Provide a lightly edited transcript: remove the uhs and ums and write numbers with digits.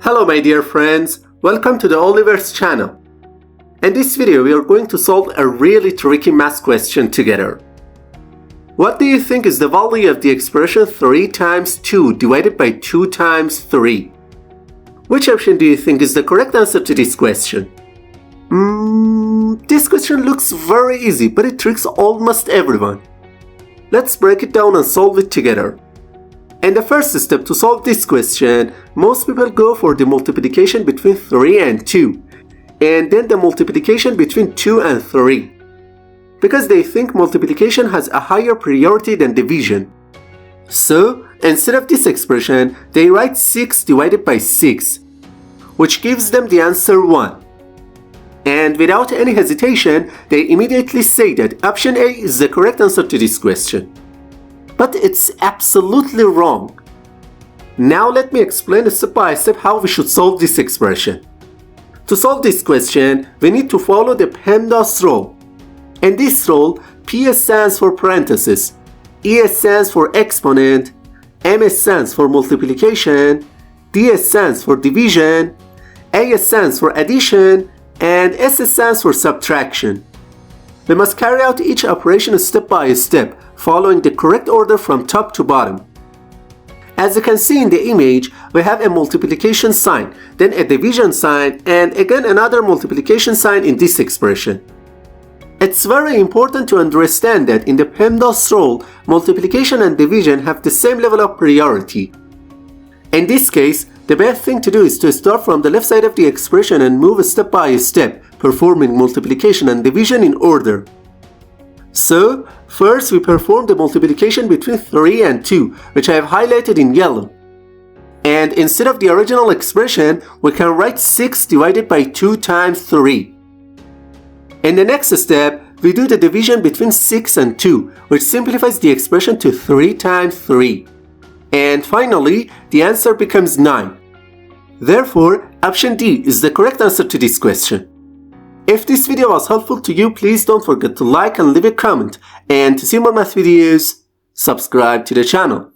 Hello my dear friends, welcome to the Oliver's channel. In this video we are going to solve a really tricky math question together. What do you think is the value of the expression 3 times 2 divided by 2 times 3? Which option do you think is the correct answer to this question? This question looks very easy, but it tricks almost everyone. Let's break it down and solve it together. In the first step to solve this question, most people go for the multiplication between 3 and 2, and then the multiplication between 2 and 3, because they think multiplication has a higher priority than division. So, instead of this expression, they write 6 divided by 6, which gives them the answer 1. And without any hesitation, they immediately say that option A is the correct answer to this question. But it's absolutely wrong. Now let me explain step by step how we should solve this expression. To solve this question, we need to follow the PEMDAS rule. In this rule, P stands for parenthesis, E stands for exponent, M stands for multiplication, D stands for division, A stands for addition, and S stands for subtraction. We must carry out each operation step by step, following the correct order from top to bottom. As you can see in the image, we have a multiplication sign, then a division sign, and again another multiplication sign in this expression. It's very important to understand that in the PEMDAS rule, multiplication and division have the same level of priority. In this case, the best thing to do is to start from the left side of the expression and move step by step, performing multiplication and division in order. So, first we perform the multiplication between 3 and 2, which I have highlighted in yellow. And instead of the original expression, we can write 6 divided by 2 times 3. In the next step, we do the division between 6 and 2, which simplifies the expression to 3 times 3. And finally, the answer becomes 9. Therefore, option D is the correct answer to this question. If this video was helpful to you, please don't forget to like and leave a comment. And to see more math videos, subscribe to the channel.